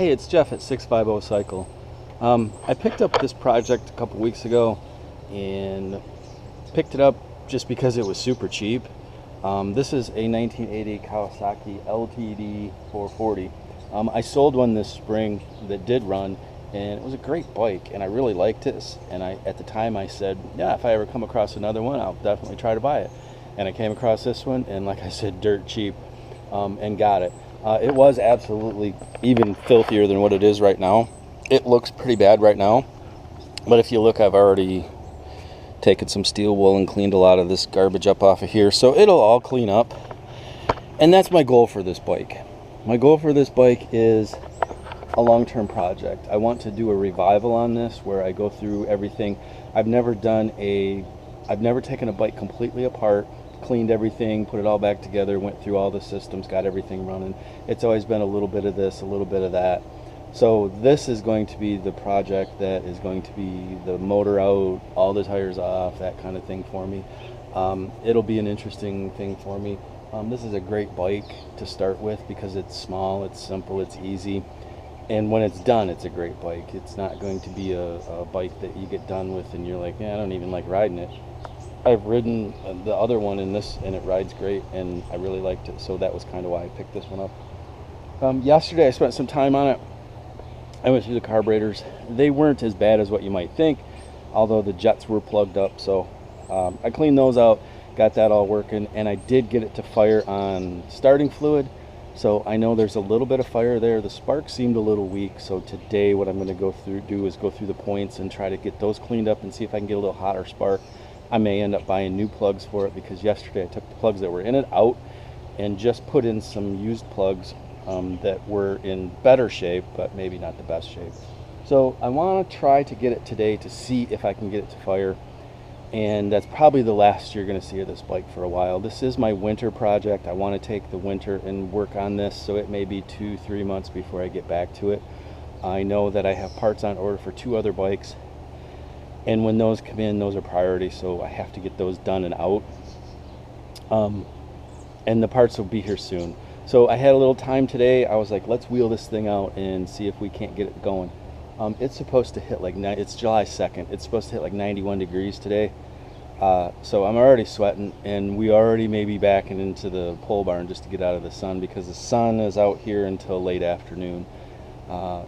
Hey, it's Jeff at 650 Cycle. I picked up this project a couple weeks ago and picked it up just because it was super cheap. This is a 1980 Kawasaki LTD440. I sold one this spring that did run, and it was a great bike, and I really liked it. And at the time I said, yeah, if I ever come across another one, I'll definitely try to buy it. And I came across this one, and like I said, dirt cheap, and got it. It was absolutely even filthier than what it is right now. It looks pretty bad right now, but if you look, I've already taken some steel wool and cleaned a lot of this garbage up off of here, so it'll all clean up. And that's my goal for this bike. My goal for this bike is a long-term project. I want to do a revival on this where I go through everything. I've never taken a bike completely apart, cleaned everything, put it all back together, went through all the systems, got everything running. It's always been a little bit of this, a little bit of that. So this is going to be the project that is going to be the motor out, all the tires off, that kind of thing for me. It'll be an interesting thing for me. This is a great bike to start with because it's small, it's simple, it's easy. And when it's done, it's a great bike. It's not going to be a bike that you get done with and you're like, yeah, I don't even like riding it. I've ridden the other one in this, and it rides great, and I really liked it, so that was kind of why I picked this one up. Yesterday I spent some time on it. I went through the carburetors. They weren't as bad as what you might think, although the jets were plugged up, so I cleaned those out, got that all working, and I did get it to fire on starting fluid, so I know there's a little bit of fire there. The spark seemed a little weak, so today what I'm going to do is go through the points and try to get those cleaned up and see if I can get a little hotter spark. I may end up buying new plugs for it because yesterday I took the plugs that were in it out and just put in some used plugs that were in better shape, but maybe not the best shape. So I want to try to get it today to see if I can get it to fire, and that's probably the last you're going to see of this bike for a while. This is my winter project. I want to take the winter and work on this, so it may be 2-3 months before I get back to it. I know that I have parts on order for 2 other bikes, and when those come in, those are priority, so I have to get those done and out. And the parts will be here soon. So I had a little time today. I was like, let's wheel this thing out and see if we can't get it going. It's supposed to hit like, it's July 2nd. It's supposed to hit like 91 degrees today. So I'm already sweating, and we already may be backing into the pole barn just to get out of the sun because the sun is out here until late afternoon.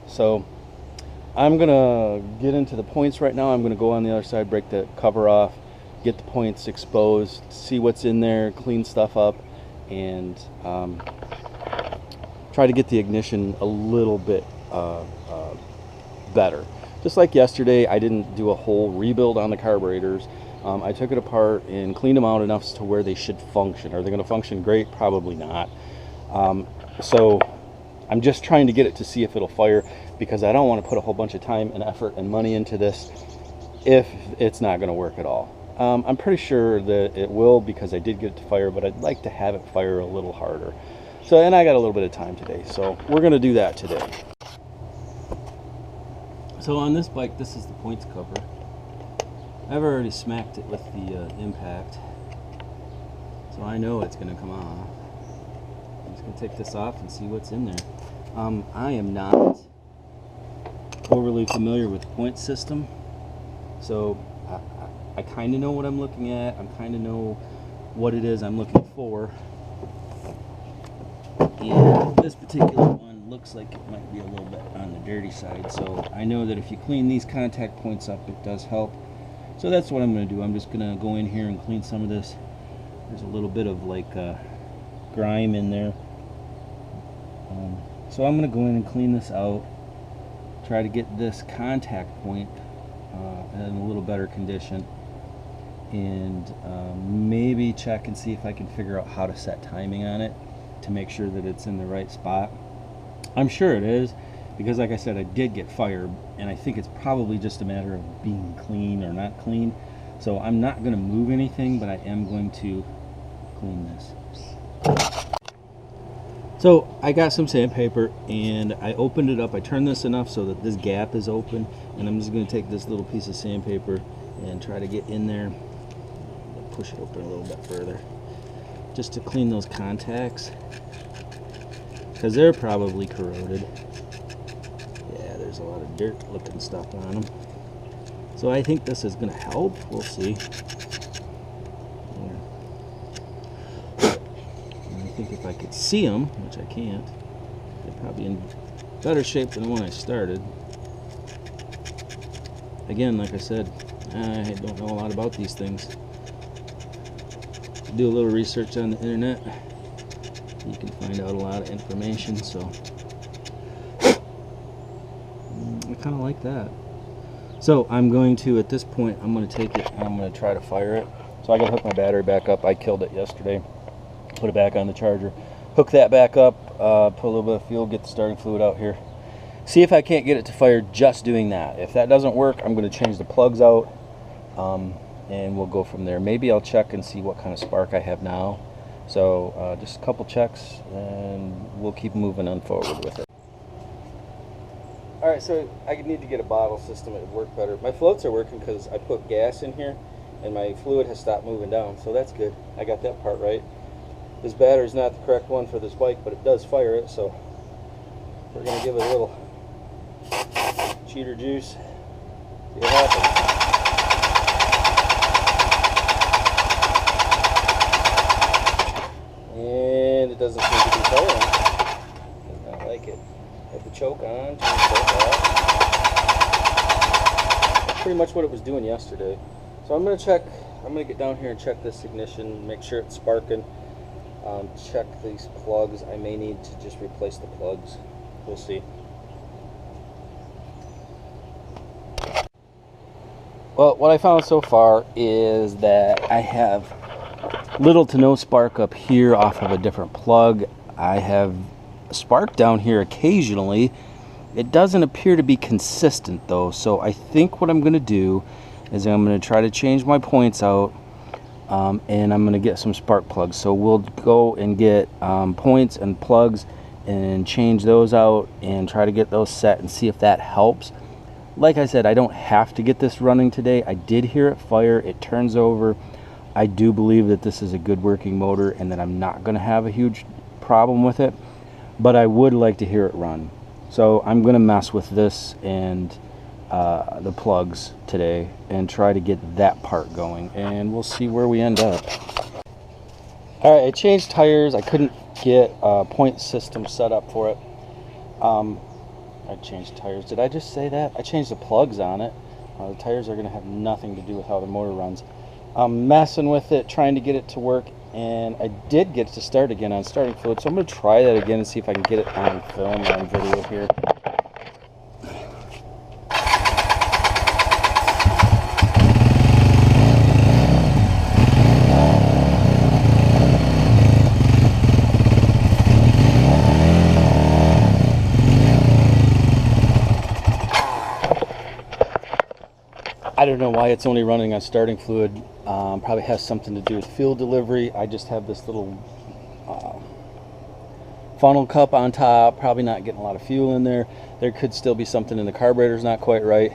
So I'm gonna get into the points right now. I'm gonna go on the other side, break the cover off, get the points exposed, see what's in there, clean stuff up, and try to get the ignition a little bit better. Just like yesterday, I didn't do a whole rebuild on the carburetors. I took it apart and cleaned them out enough to where they should function. Are they gonna function great? Probably not. So I'm just trying to get it to see if it'll fire, because I don't want to put a whole bunch of time and effort and money into this if it's not going to work at all. I'm pretty sure that it will because I did get it to fire, but I'd like to have it fire a little harder. So, and I got a little bit of time today, so we're going to do that today. So on this bike, this is the points cover. I've already smacked it with the impact, so I know it's going to come off. I'm just going to take this off and see what's in there. I am not overly familiar with the point system, so I kind of know what I'm looking at. I kind of know what it is I'm looking for, and this particular one looks like it might be a little bit on the dirty side, so I know that if you clean these contact points up, it does help. So that's what I'm going to do. I'm just going to go in here and clean some of this. There's a little bit of like grime in there. So I'm going to go in and clean this out, try to get this contact point in a little better condition, and maybe check and see if I can figure out how to set timing on it to make sure that it's in the right spot. I'm sure it is, because like I said, I did get fired, and I think it's probably just a matter of being clean or not clean. So I'm not going to move anything, but I am going to clean this. So I got some sandpaper and I opened it up. I turned this enough so that this gap is open, and I'm just going to take this little piece of sandpaper and try to get in there, push it open a little bit further, just to clean those contacts because they're probably corroded. there's a lot of dirt looking stuff on them. So I think this is going to help. We'll see. And I think if I could see them, which I can't, they're probably in better shape than when I started. Again, like I said, I don't know a lot about these things. Do a little research on the internet, you can find out a lot of information. So I kind of like that. So I'm going to, at this point, I'm going to take it and I'm going to try to fire it. So I got to hook my battery back up. I killed it yesterday. Put it back on the charger. Hook that back up, put a little bit of fuel, get the starting fluid out here. See if I can't get it to fire just doing that. If that doesn't work, I'm going to change the plugs out, and we'll go from there. Maybe I'll check and see what kind of spark I have now. So just a couple checks, and we'll keep moving on forward with it. Alright, so I need to get a bottle system. It would work better. My floats are working because I put gas in here, and my fluid has stopped moving down, so that's good. I got that part right. This battery is not the correct one for this bike, but it does fire it, so we're going to give it a little cheater juice. See what happens. And it doesn't seem to be firing. Does not like it. Have the choke on, turn the choke off. That's pretty much what it was doing yesterday. So I'm going to check, I'm going to get down here and check this ignition, make sure it's sparking. Check these plugs. I may need to just replace the plugs. We'll see. Well, what I found so far is that I have little to no spark up here off of a different plug. I have spark down here occasionally. It doesn't appear to be consistent though, so I think what I'm going to do is I'm going to try to change my points out, and I'm going to get some spark plugs. So we'll go and get points and plugs and change those out and try to get those set and see if that helps. Like I said, I don't have to get this running today. I did hear it fire. It turns over. I do believe that this is a good working motor and that I'm not going to have a huge problem with it, but I would like to hear it run. So I'm going to mess with this and the plugs today and try to get that part going, and we'll see where we end up. All right, I changed tires. I couldn't get a point system set up for it. I changed tires. Did I just say that? I changed the plugs on it. The tires are going to have nothing to do with how the motor runs. I'm messing with it, trying to get it to work, and I did get it to start again on starting fluid. So I'm going to try that again and see if I can get it on film, on video here. I don't know why it's only running on starting fluid. Probably has something to do with fuel delivery. I just have this little funnel cup on top, probably not getting a lot of fuel in there. There could still be something in the carburetor's not quite right,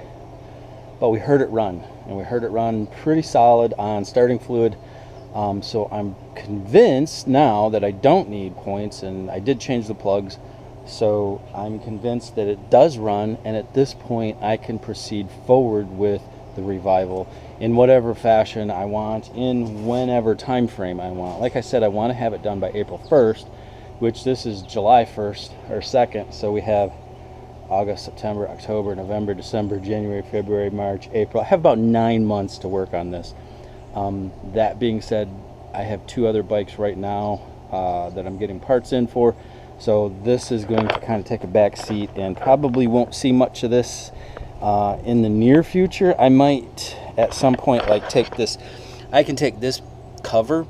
but we heard it run, and we heard it run pretty solid on starting fluid. So I'm convinced now that I don't need points, and I did change the plugs, so I'm convinced that it does run, and at this point I can proceed forward with the revival in whatever fashion I want, in whenever time frame I want. Like I said, I want to have it done by April 1st, which this is July 1st or 2nd, so we have August, September, October, November, December, January, February, March, April. I have about 9 months to work on this. That being said, I have 2 other bikes right now that I'm getting parts in for, so this is going to kind of take a back seat and probably won't see much of this in the near future. I might at some point like take this, I can take this cover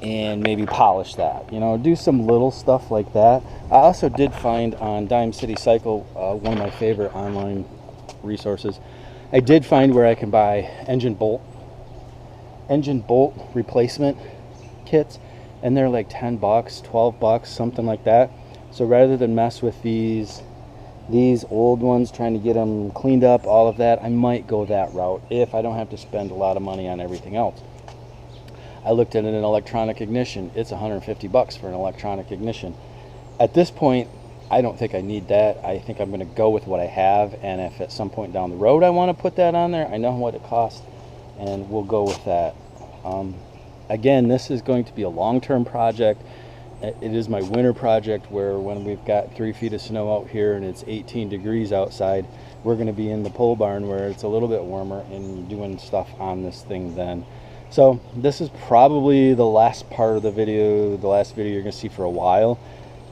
and maybe polish that, you know, do some little stuff like that. I also did find on Dime City Cycle, one of my favorite online resources, I did find where I can buy engine bolt replacement kits, and they're like 10 bucks, 12 bucks, something like that. So rather than mess with these old ones, trying to get them cleaned up, all of that, I might go that route if I don't have to spend a lot of money on everything else. I looked at an electronic ignition. It's 150 bucks for an electronic ignition. At this point, I don't think I need that. I think I'm going to go with what I have, and if at some point down the road I want to put that on there, I know what it costs, and we'll go with that. Again, this is going to be a long-term project. It is my winter project, where when we've got 3 feet of snow out here and it's 18 degrees outside, we're going to be in the pole barn where it's a little bit warmer and doing stuff on this thing then. So this is probably the last part of the video, the last video you're going to see for a while.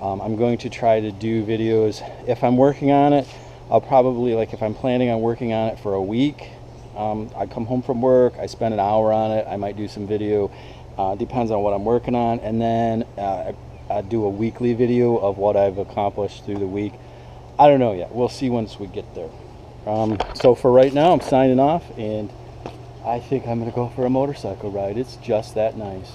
I'm going to try to do videos. If I'm working on it, I'll probably, like if I'm planning on working on it for a week, I come home from work, I spend an hour on it, I might do some video, depends on what I'm working on, and then I do a weekly video of what I've accomplished through the week. I don't know yet. We'll see once we get there. So for right now, I'm signing off, and I think I'm going to go for a motorcycle ride. It's just that nice.